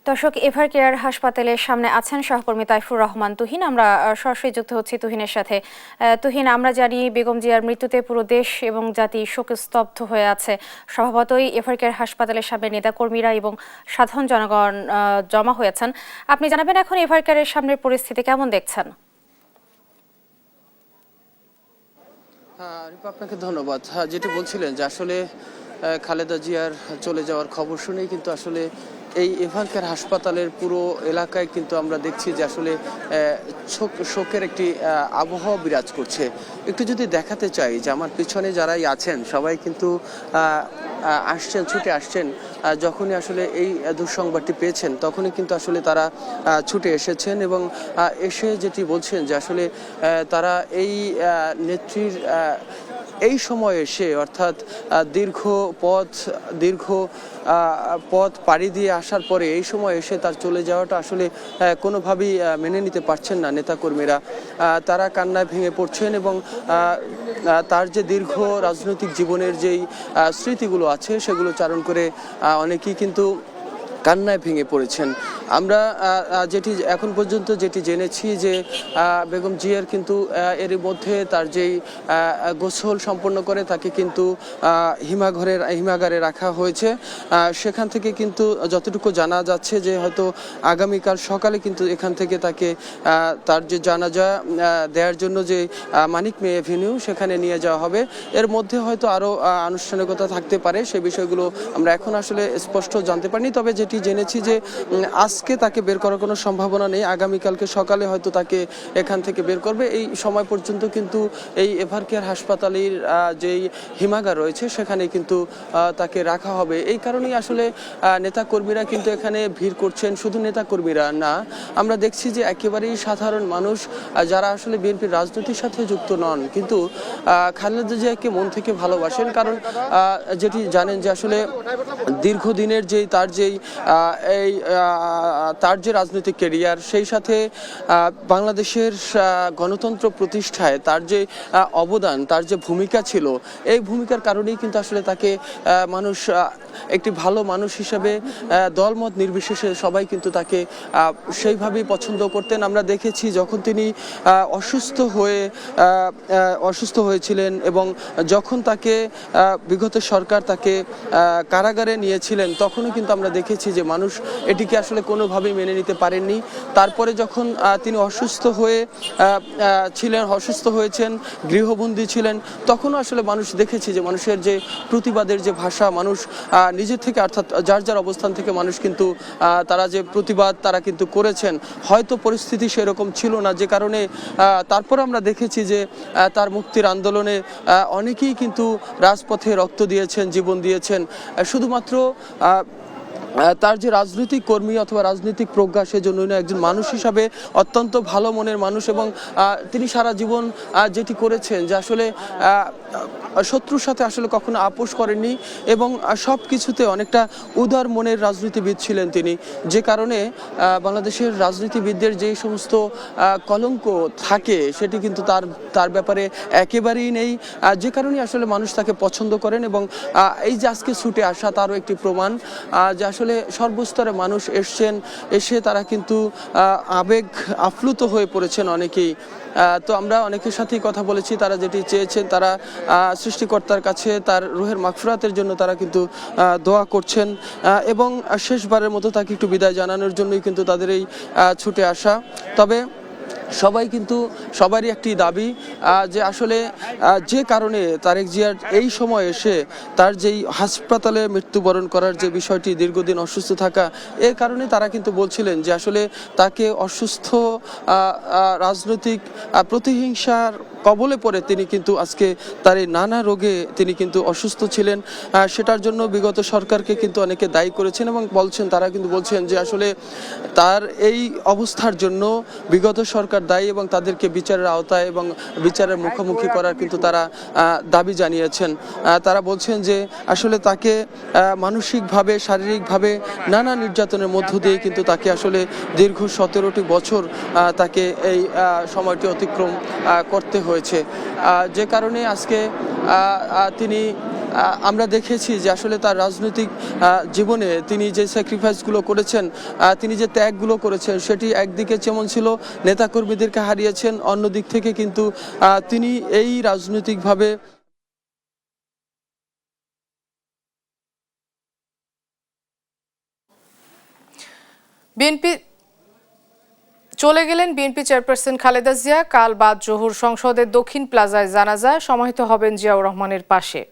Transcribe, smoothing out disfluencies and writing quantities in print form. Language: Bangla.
দর্শক, এভার কেয়ার হাসপাতালের সামনে আছেন সহকর্মী তাইফুর রহমান তুহিন। আমরা সরাসরি যুক্ত হচ্ছি তুহিনের সাথে। তুহিন, আমরা জানি বেগম জিয়ার মৃত্যুতে পুরো দেশ এবং জাতি শোকস্তব্ধ হয়ে আছে। স্বভাবতই এভার কেয়ার হাসপাতালের সামনে নেতাকর্মীরা এবং সাধারণ জনগণ জমা হয়েছেন। আপনি জানাবেন এখন এভার কেয়ারের সামনের পরিস্থিতি কেমন দেখছেন? আপনাকে ধন্যবাদ। যেটি বলছিলেন যে আসলে খালেদা জিয়ার চলে যাওয়ার খবর শুনেই কিন্তু আসলে এই এভার কেয়ার হাসপাতালের পুরো এলাকায় কিন্তু আমরা দেখছি যে আসলে শোকের একটি আবহাওয়া বিরাজ করছে। একটু যদি দেখাতে চাই যে আমার পিছনে যারাই আছেন সবাই কিন্তু আসছেন, ছুটে আসছেন। যখনই আসলে এই দুঃসংবাদটি পেয়েছেন তখনই কিন্তু আসলে তারা ছুটে এসেছেন এবং এসে যেটি বলছেন যে আসলে তারা এই নেত্রীর এই সময় এসে অর্থাৎ দীর্ঘ পথ পাড়ি দিয়ে আসার পরে এই সময় এসে তার চলে যাওয়াটা আসলে কোনোভাবেই মেনে নিতে পারছেন না নেতাকর্মীরা। তারা কান্নায় ভেঙে পড়ছেন এবং তার যে দীর্ঘ রাজনৈতিক জীবনের যেই স্মৃতিগুলো আছে সেগুলো চারণ করে অনেকেই কিন্তু কান্নায় ভেঙে পড়েছেন। আমরা যেটি এখন পর্যন্ত যেটি জেনেছি যে বেগম জিয়ার কিন্তু এর মধ্যে তার যেই গোসল সম্পন্ন করে তাকে কিন্তু হিমাগারে রাখা হয়েছে। সেখান থেকে কিন্তু যতটুকু জানা যাচ্ছে যে হয়তো আগামীকাল সকালে কিন্তু এখান থেকে তাকে তার যে জানাজা দেওয়ার জন্য যে মানিক মে এভিনিউ সেখানে নিয়ে যাওয়া হবে। এর মধ্যে হয়তো আরও আনুষ্ঠানিকতা থাকতে পারে, সে বিষয়গুলো আমরা এখন আসলে স্পষ্ট জানতে পারিনি। তবে যেটি জেনেছি যে আজকে তাকে বের করার কোনো সম্ভাবনা নেই, আগামীকালকে সকালে হয়তো তাকে এখান থেকে বের করবে। এই সময় পর্যন্ত কিন্তু এই এভার কেয়ার হাসপাতালের যেই হিমাগার রয়েছে সেখানে কিন্তু তাকে রাখা হবে। এই কারণেই আসলে নেতাকর্মীরা কিন্তু এখানে ভিড় করছেন। শুধু নেতাকর্মীরা না, আমরা দেখছি যে একেবারেই সাধারণ মানুষ যারা আসলে বিএনপির রাজনীতির সাথে যুক্ত নন কিন্তু খালেদা জিয়াকে মন থেকে ভালোবাসেন। কারণ যেটি জানেন যে আসলে দীর্ঘদিনের যেই তার যে রাজনৈতিক ক্যারিয়ার, সেই সাথে বাংলাদেশের গণতন্ত্র প্রতিষ্ঠায় তার যে অবদান, তার যে ভূমিকা ছিল, এই ভূমিকার কারণেই কিন্তু আসলে তাকে মানুষ একটি ভালো মানুষ হিসেবে দলমত নির্বিশেষে সবাই কিন্তু তাকে সেইভাবেই পছন্দ করতেন। আমরা দেখেছি যখন তিনি অসুস্থ হয়েছিলেন এবং যখন তাকে বিগত সরকার তাকে কারাগারে নিয়েছিলেন তখনও কিন্তু আমরা দেখেছি যে মানুষ এটিকে আসলে কোনোভাবেই মেনে নিতে পারেননি। তারপরে যখন তিনি অসুস্থ হয়েছেন, গৃহবন্দী ছিলেন, তখনও আসলে মানুষ দেখেছি যে মানুষের যে প্রতিবাদের যে ভাষা, মানুষ নিজের থেকে অর্থাৎ যার যার অবস্থান থেকে মানুষ কিন্তু তারা যে প্রতিবাদ তারা কিন্তু করেছেন। হয়তো পরিস্থিতি সেরকম ছিল না, যে কারণে তারপর আমরা দেখেছি যে তার মুক্তির আন্দোলনে অনেকেই কিন্তু রাজপথে রক্ত দিয়েছেন, জীবন দিয়েছেন। শুধুমাত্র তার যে রাজনৈতিক কর্মী অথবা রাজনৈতিক প্রজ্ঞা সেজন্য না, একজন মানুষ হিসাবে অত্যন্ত ভালো মনের মানুষ এবং তিনি সারা জীবন যেটি করেছেন যে আসলে শত্রুর সাথে আসলে কখনো আপোষ করেননি এবং সব কিছুতে অনেকটা উদার মনের রাজনীতিবিদ ছিলেন তিনি। যে কারণে বাংলাদেশের রাজনীতিবিদদের যে সমস্ত কলঙ্ক থাকে সেটি কিন্তু তার ব্যাপারে একেবারেই নেই। যে কারণে আসলে মানুষ তাকে পছন্দ করেন এবং এই যে আজকে ছুটে আসা তারও একটি প্রমাণ যে আসলে সর্বস্তরে মানুষ এসে তারা কিন্তু আবেগ আপ্লুত হয়ে পড়েছেন অনেকেই। তো আমরা অনেকের সাথেই কথা বলেছি, তারা যেটি চেয়েছেন, তারা সৃষ্টিকর্তার কাছে তার রুহের মাগফিরাতের জন্য তারা কিন্তু দোয়া করছেন এবং শেষবারের মতো তাকে একটু বিদায় জানানোর জন্যই কিন্তু তাদের এই ছুটে আসা। তবে সবারই একটি দাবি যে আসলে যে কারণে তারেক জিয়ার এই সময় এসে তার যেই হাসপাতালে মৃত্যুবরণ করার যে বিষয়টি, দীর্ঘদিন অসুস্থ থাকা, এর কারণে তারা কিন্তু বলছিলেন যে আসলে তাকে অসুস্থ রাজনৈতিক প্রতিহিংসার কবলে পড়ে তিনি কিন্তু আজকে তার এই নানা রোগে তিনি কিন্তু অসুস্থ ছিলেন। সেটার জন্য বিগত সরকারকে কিন্তু অনেকে দায়ী করেছেন এবং তারা কিন্তু বলছেন যে আসলে তার এই অবস্থার জন্য বিগত সরকার দায়ী এবং তাদেরকে বিচারের আওতায় এবং বিচারের মুখোমুখি করার কিন্তু তারা দাবি জানিয়েছেন। তারা বলছেন যে আসলে তাকে মানসিকভাবে, শারীরিকভাবে নানা নির্যাতনের মধ্য দিয়ে কিন্তু তাকে আসলে দীর্ঘ 17টি বছর তাকে এই সময়টি অতিক্রম করতে হয়েছে। যে কারণে আজকে তিনি আমরা দেখেছি যে আসলে তার রাজনৈতিক জীবনে তিনি যে স্যাক্রিফাইসগুলো করেছেন, তিনি যে ত্যাগগুলো করেছেন, সেটি একদিকে যেমন ছিল নেতাকর্মীদেরকে হারিয়েছেন, অন্য দিক থেকে কিন্তু তিনি এই রাজনৈতিকভাবে বিএনপি চলে গেলেন বিএনপি চেয়ারপারসন খালেদা জিয়া। কাল বাদ জোহর সংসদের দক্ষিণ প্লাজায় জানাজা সমাহিত হবেন জিয়াউর রহমানের পাশে।